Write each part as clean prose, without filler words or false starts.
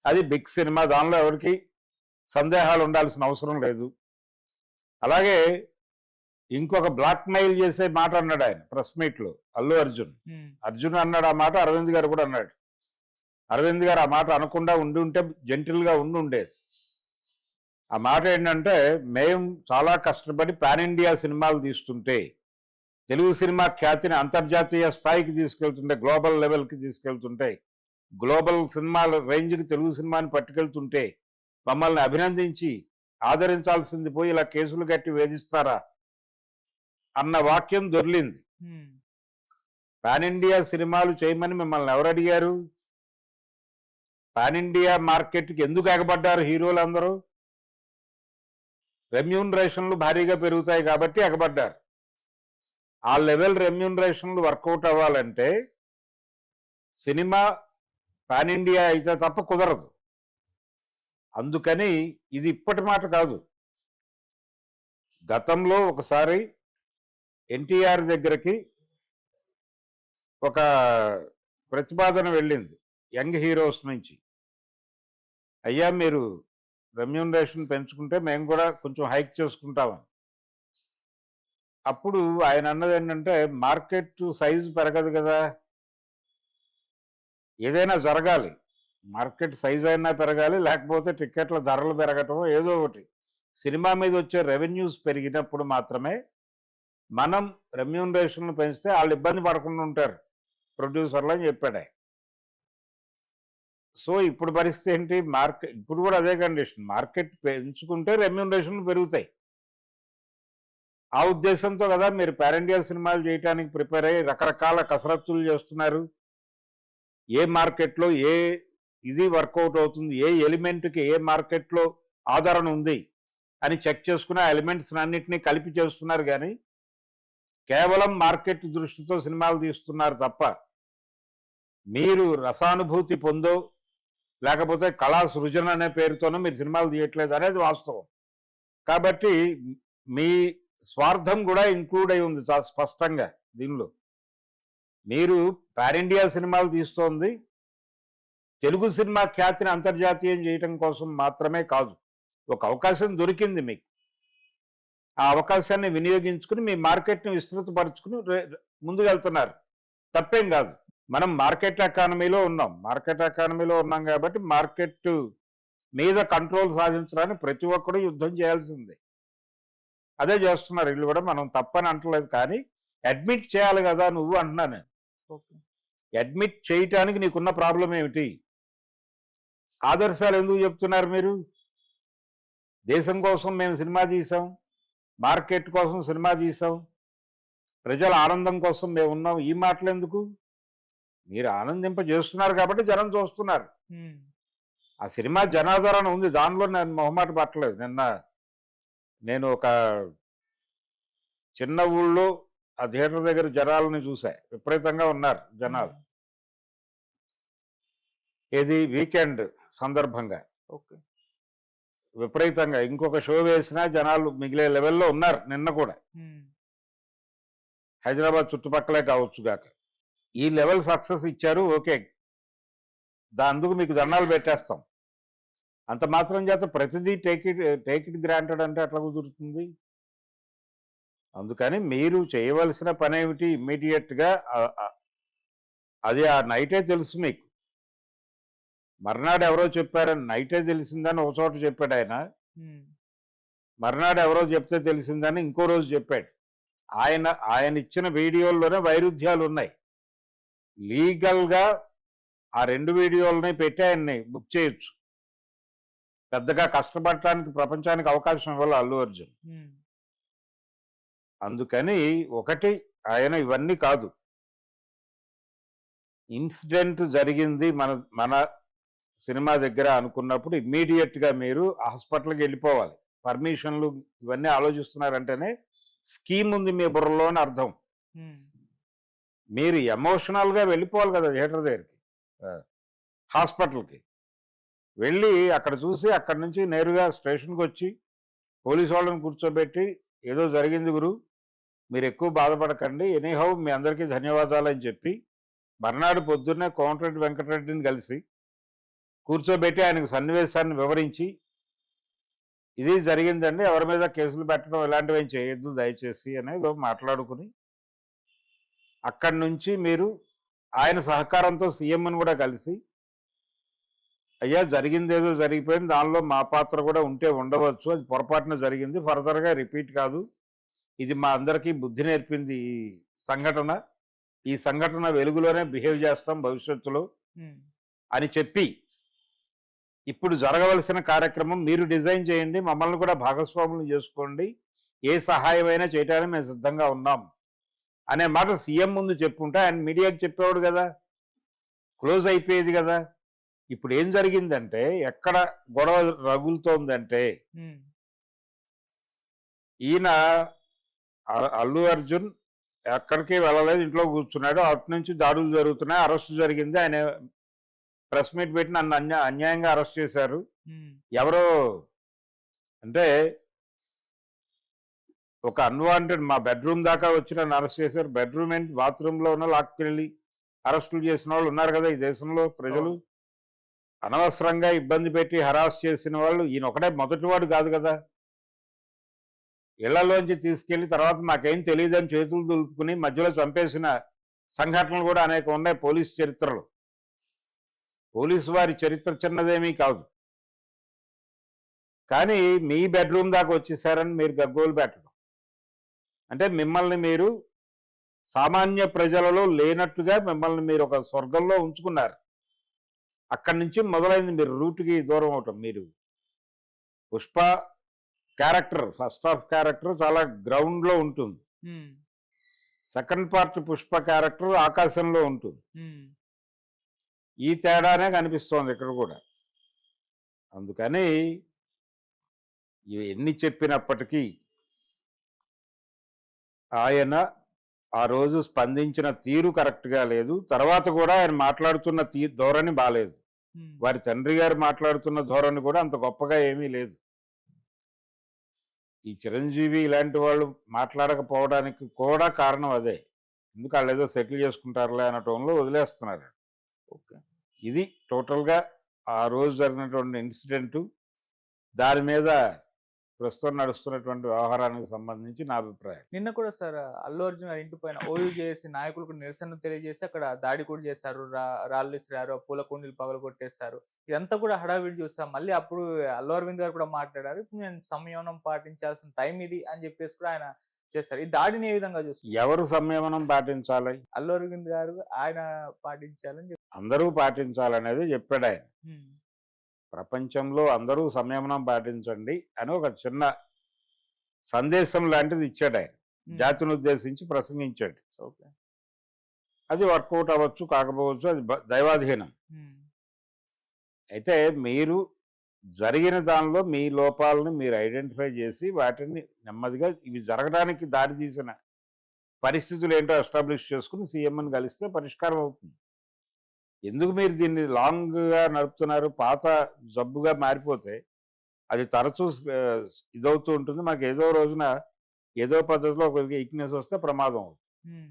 అది big cinema. దానిలో ఎవరికి సందేహాలు ఉండాల్సిన అవసరం లేదు. అలాగే ఇంకొక బ్లాక్ మెయిల్ చేసే మాట అన్నాడు ఆయన ప్రెస్ మీట్లో అల్లు అర్జున్. అర్జున్ అన్నాడు ఆ మాట, అరవింద్ గారు కూడా అన్నాడు. అరవింద్ గారు ఆ మాట అనకుండా ఉంటే జెంటిల్గా ఉండేది. ఆ మాట ఏంటంటే, మేము చాలా కష్టపడి పాన్ ఇండియా సినిమాలు తీస్తుంటే, తెలుగు సినిమా ఖ్యాతిని అంతర్జాతీయ స్థాయికి తీసుకెళ్తుంటే, గ్లోబల్ లెవెల్కి తీసుకెళ్తుంటే, గ్లోబల్ సినిమాల రేంజ్కి తెలుగు సినిమాని పట్టుకెళ్తుంటే మమ్మల్ని అభినందించి ఆదరించాల్సింది పోయి ఇలా కేసులు కట్టి వేధిస్తారా అన్న వాక్యం దొర్లింది. పాన్ ఇండియా సినిమాలు చేయమని మిమ్మల్ని ఎవరు అడిగారు? పాన్ ఇండియా మార్కెట్కి ఎందుకు ఎగబడ్డారు హీరోలందరూ? రెమ్యూనరేషన్లు భారీగా పెరుగుతాయి కాబట్టి ఎగబడ్డారు. ఆ లెవెల్ రెమ్యూనరేషన్లు వర్కౌట్ అవ్వాలంటే సినిమా పాన్ ఇండియా అయితే తప్ప కుదరదు. అందుకని ఇది ఇప్పటి మాట కాదు. గతంలో ఒకసారి ఎన్టీఆర్ దగ్గరికి ఒక ప్రతిపాదన వెళ్ళింది యంగ్ హీరోస్ నుంచి. అయ్యా మీరు రెమ్యూనరేషన్ పెంచుకుంటే మేము కూడా కొంచెం హైక్ చేసుకుంటామని. అప్పుడు ఆయన అన్నది ఏంటంటే, మార్కెట్ సైజు పెరగదు కదా, ఏదైనా జరగాలి, మార్కెట్ సైజ్ అయినా పెరగాలి, లేకపోతే టిక్కెట్ల ధరలు పెరగటం ఏదో ఒకటి. సినిమా మీద వచ్చే రెవెన్యూస్ పెరిగినప్పుడు మాత్రమే మనం రెమ్యూనరేషన్లు పెంచితే వాళ్ళు ఇబ్బంది పడకుండా ఉంటారు ప్రొడ్యూసర్లు అని చెప్పాడు. సో ఇప్పుడు పరిస్థితి ఏంటి? ఇప్పుడు కూడా అదే కండిషన్. మార్కెట్ పెంచుకుంటే రెమ్యూనరేషన్లు పెరుగుతాయి. ఆ ఉద్దేశంతో కదా మీరు పాన్ ఇండియా సినిమాలు చేయడానికి ప్రిపేర్ అయ్యి రకరకాల కసరత్తులు చేస్తున్నారు. ఏ మార్కెట్లో ఇది వర్కౌట్ అవుతుంది, ఏ ఎలిమెంట్కి ఏ మార్కెట్లో ఆదరణ ఉంది అని చెక్ చేసుకుని ఆ ఎలిమెంట్స్ అన్నింటినీ కలిపి చేస్తున్నారు. కానీ కేవలం మార్కెట్ దృష్టితో సినిమాలు తీస్తున్నారు తప్ప మీరు రసానుభూతి పొందో లేకపోతే కళా సృజన అనే పేరుతోనూ మీరు సినిమాలు తీయట్లేదు అనేది వాస్తవం. కాబట్టి మీ స్వార్థం కూడా ఇంక్లూడ్ అయి ఉంది చాలా స్పష్టంగా దీనిలో. మీరు పాన్ ఇండియా సినిమాలు తీస్తోంది తెలుగు సినిమా ఖ్యాతిని అంతర్జాతీయం చేయటం కోసం మాత్రమే కాదు. ఒక అవకాశం దొరికింది మీకు, ఆ అవకాశాన్ని వినియోగించుకుని మీ మార్కెట్ని విస్తృతపరుచుకుని ముందుకు వెళ్తున్నారు. తప్పేం కాదు. మనం మార్కెట్ ఎకానమీలో ఉన్నాం కాబట్టి మార్కెట్ మీద కంట్రోల్ సాధించడానికి ప్రతి ఒక్కరూ యుద్ధం చేయాల్సిందే. అదే చేస్తున్నారు వీళ్ళు కూడా. మనం తప్పని అంటలేదు, కానీ అడ్మిట్ చేయాలి కదా నువ్వు అంటున్నాను నేను. అడ్మిట్ చేయటానికి నీకున్న ప్రాబ్లం ఏమిటి? ఆదర్శాలు ఎందుకు చెప్తున్నారు మీరు? దేశం కోసం మేము సినిమా తీసాం, మార్కెట్ కోసం సినిమా తీసాం, ప్రజల ఆనందం కోసం మేము ఉన్నాం. ఈ మాటలు ఎందుకు? మీరు ఆనందింపజేస్తున్నారు కాబట్టి జనం చూస్తున్నారు. ఆ సినిమా జనాదరణ ఉంది, దానిలో నేను మొహమాట పట్టలేదు. నేను ఒక చిన్న ఊళ్ళో ఆ థియేటర్ దగ్గర జనాలని చూసా, విపరీతంగా ఉన్నారు జనాలు. ఇది వీకెండ్ సందర్భంగా విపరీతంగా. ఇంకొక షో వేసినా జనాలు మిగిలే లెవెల్లో ఉన్నారు. నిన్న కూడా హైదరాబాద్ చుట్టుపక్కలే కావచ్చు గాక ఈ లెవెల్ సక్సెస్ ఇచ్చారు. ఓకే, అందుకు మీకు దండాలు పెట్టేస్తాం. అంత మాత్రం చేత ప్రతిదీ టేక్ ఇట్ గ్రాంటెడ్ అంటే ఎట్లా కుదురుతుంది? అందుకని మీరు చేయవలసిన పని ఏమిటి? ఇమ్మీడియట్గా అది ఆ నైటే తెలుసు మీకు. మర్నాడు ఎవరో చెప్పారని నైటే తెలిసిందని ఒక చోట చెప్పాడు ఆయన, మర్నాడు ఎవరో చెప్తే తెలిసిందని ఇంకో రోజు చెప్పాడు. ఆయన ఇచ్చిన వీడియోల్లోనే వైరుధ్యాలు ఉన్నాయి. లీగల్గా ఆ 2 వీడియోలని పెట్టి ఆయన్ని బుక్ చేయొచ్చు. పెద్దగా కష్టపడటానికి ప్రపంచానికి అవకాశం ఇవ్వాలి అల్లు అర్జున్. అందుకని ఒకటి ఆయన ఇవన్నీ కాదు, ఇన్సిడెంట్ జరిగింది మన సినిమా దగ్గర అనుకున్నప్పుడు ఇమ్మీడియట్గా మీరు హాస్పిటల్కి వెళ్ళిపోవాలి. పర్మిషన్లు ఇవన్నీ ఆలోచిస్తున్నారంటేనే స్కీమ్ ఉంది మీ బుర్రలో అని అర్థం. మీరు ఎమోషనల్గా వెళ్ళిపోవాలి కదా థియేటర్ దగ్గరికి, హాస్పిటల్కి వెళ్ళి అక్కడ చూసి అక్కడి నుంచి నేరుగా స్టేషన్కి వచ్చి పోలీసు వాళ్ళని కూర్చోబెట్టి ఏదో జరిగింది గురు, మీరు ఎక్కువ బాధపడకండి, ఎనీహౌ మీ అందరికీ ధన్యవాదాలు అని చెప్పి మర్నాడు పొద్దున్నే కోమటిరెడ్డి వెంకటరెడ్డిని కలిసి కూర్చోబెట్టి ఆయనకు సన్నివేశాన్ని వివరించి, ఇది జరిగిందండి, ఎవరి మీద కేసులు పెట్టడం ఇలాంటివి ఏం చేయొద్దు దయచేసి అనేది మాట్లాడుకుని, అక్కడి నుంచి మీరు ఆయన సహకారంతో సీఎంని కూడా కలిసి, అయ్యా జరిగిందేదో జరిగిపోయింది, దానిలో మా పాత్ర కూడా ఉంటే ఉండవచ్చు, అది పొరపాటున జరిగింది, ఫర్దర్గా రిపీట్ కాదు, ఇది మా అందరికీ బుద్ధి నేర్పింది ఈ సంఘటన, ఈ సంఘటన వెలుగులోనే బిహేవ్ చేస్తాం భవిష్యత్తులో అని చెప్పి, ఇప్పుడు జరగవలసిన కార్యక్రమం మీరు డిజైన్ చేయండి, మమ్మల్ని కూడా భాగస్వాములు చేసుకోండి, ఏ సహాయమైనా చేయడానికి మేము సిద్ధంగా ఉన్నాం అనే మాట సీఎం ముందు చెప్పుంటే ఆయన మీడియాకి చెప్పేవాడు కదా, క్లోజ్ అయిపోయేది కదా. ఇప్పుడు ఏం జరిగిందంటే ఎక్కడ గొడవ రగులుతోందంటే, ఈయన అల్లు అర్జున్ ఎక్కడికి వెళ్ళలేదు, ఇంట్లో కూర్చున్నాడు, అటు నుంచి దాడులు జరుగుతున్నాయి, అరెస్ట్ జరిగింది, ఆయన ప్రెస్ మీట్ పెట్టి నన్ను అన్యాయంగా అరెస్ట్ చేశారు, ఎవరో అంటే ఒక అన్వాంటెడ్ మా బెడ్రూమ్ దాకా వచ్చి నన్ను అరెస్ట్ చేశారు, బెడ్రూమ్ ఏంటి బాత్రూంలో ఉన్న లాక్కెళ్ళి అరెస్టులు చేసిన వాళ్ళు ఉన్నారు కదా ఈ దేశంలో ప్రజలు, అనవసరంగా ఇబ్బంది పెట్టి హరాస్ చేసిన వాళ్ళు ఈయన ఒకటే మొదటివాడు కాదు కదా. ఇళ్లలోంచి తీసుకెళ్లి తర్వాత మాకేం తెలియదని చేతులు దులుపుకుని మధ్యలో చంపేసిన సంఘటనలు కూడా అనేక ఉన్నాయి పోలీసు చరిత్రలో. పోలీసు వారి చరిత్ర చిన్నదేమీ కాదు, కానీ మీ బెడ్రూమ్ దాకా వచ్చేసారని మీరు గగ్గోలు పెట్టడం అంటే మిమ్మల్ని మీరు సామాన్య ప్రజలలో లేనట్టుగా మిమ్మల్ని మీరు ఒక స్వర్గంలో ఉంచుకున్నారు. అక్కడి నుంచి మొదలైంది మీరు రూట్కి దూరం అవటం. మీరు Pushpa character, first half character చాలా గ్రౌండ్లో ఉంటుంది, సెకండ్ పార్ట్ పుష్ప క్యారెక్టర్ ఆకాశంలో ఉంటుంది. ఈ తేడానే కనిపిస్తోంది ఇక్కడ కూడా. అందుకని ఎన్ని చెప్పినప్పటికీ ఆయన ఆ రోజు స్పందించిన తీరు కరెక్ట్గా లేదు, తర్వాత కూడా ఆయన మాట్లాడుతున్న ధోరణి బాలేదు, వారి తండ్రి గారు మాట్లాడుతున్న ధోరణి కూడా అంత గొప్పగా ఏమీ లేదు. ఈ చిరంజీవి ఇలాంటి వాళ్ళు మాట్లాడకపోవడానికి కూడా కారణం అదే, ఎందుకు వాళ్ళు ఏదో సెటిల్ చేసుకుంటారులే అనటంలో వదిలేస్తున్నారు. ఓకే, ఇది టోటల్గా ఆ రోజు జరిగినటువంటి ఇన్సిడెంటు, దాని మీద ప్రస్తుతం నడుస్తున్నటువంటి వ్యవహారానికి సంబంధించి నా అభిప్రాయం. నిన్న కూడా సార్ అల్లు అర్జున్ గారి ఇంటి పైన ఓయూజేఏసీ నాయకులకు నిరసన తెలియజేసి అక్కడ దాడి కూడా చేశారు, రాళ్ళు విసిరారు, పూల కుండీలు పగలు కొట్టేశారు. ఇదంతా కూడా హడావిడి చూసాం. మళ్ళీ అప్పుడు అల్లు అరవింద్ గారు కూడా మాట్లాడారు, ఇప్పుడు నేను సంయమనం పాటించాల్సిన టైం ఇది అని చెప్పేసి కూడా ఆయన చేశారు. ఈ దాడిని ఏ విధంగా చూస్తారు? ఎవరు సంయమనం పాటించాలి? అల్లు అరవింద్ గారు ఆయన పాటించాలని అందరూ పాటించాలనేది చెప్పాడు ఆయన. ప్రపంచంలో అందరూ సంయమనం పాటించండి అని ఒక చిన్న సందేశం లాంటిది ఇచ్చాడు ఆయన, జాతిని ఉద్దేశించి ప్రసంగించాడు. అది వర్కౌట్ అవ్వచ్చు కాకపోవచ్చు, అది దైవాధీనం. అయితే మీరు జరిగిన దానిలో మీ లోపాలను మీరు ఐడెంటిఫై చేసి వాటిని నెమ్మదిగా ఇవి జరగడానికి దారి తీసిన పరిస్థితులు ఏంటో ఎస్టాబ్లిష్ చేసుకుని సీఎంని కలిస్తే పరిష్కారం అవుతుంది. ఎందుకు మీరు దీన్ని లాంగ్గా నడుపుతున్నారు? పాత జబ్బుగా మారిపోతే అది తరచూ ఇదవుతూ ఉంటుంది, మాకు ఏదో రోజున ఏదో పద్ధతిలో ఒక వీక్నెస్ వస్తే ప్రమాదం అవుతుంది.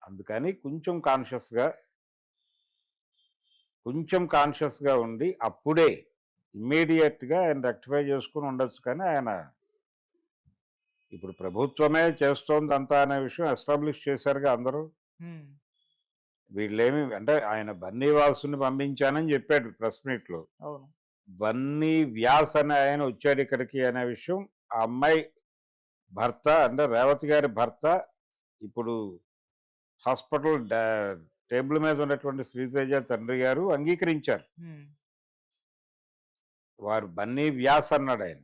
అందుకని కొంచెం కాన్షియస్గా ఉండి అప్పుడే ఇమ్మీడియట్గా ఆయన రెక్టిఫై చేసుకుని ఉండొచ్చు. కానీ ఆయన ఇప్పుడు ప్రభుత్వమే చేస్తోంది అంతా అనే విషయం ఎస్టాబ్లిష్ చేశారుగా అందరూ. వీళ్ళేమి అంటే ఆయన బన్నీ వాసుని పంపించానని చెప్పాడు ప్రెస్ మీట్లో, బన్నీ వ్యాస్ అనే ఆయన వచ్చాడు ఇక్కడికి అనే విషయం ఆ అమ్మాయి భర్త అంటే రేవతి గారి భర్త ఇప్పుడు హాస్పిటల్ టేబుల్ మీద ఉన్నటువంటి శ్రీతేజ తండ్రి గారు అంగీకరించారు. వారు బన్నీ వ్యాస్ అన్నాడు ఆయన.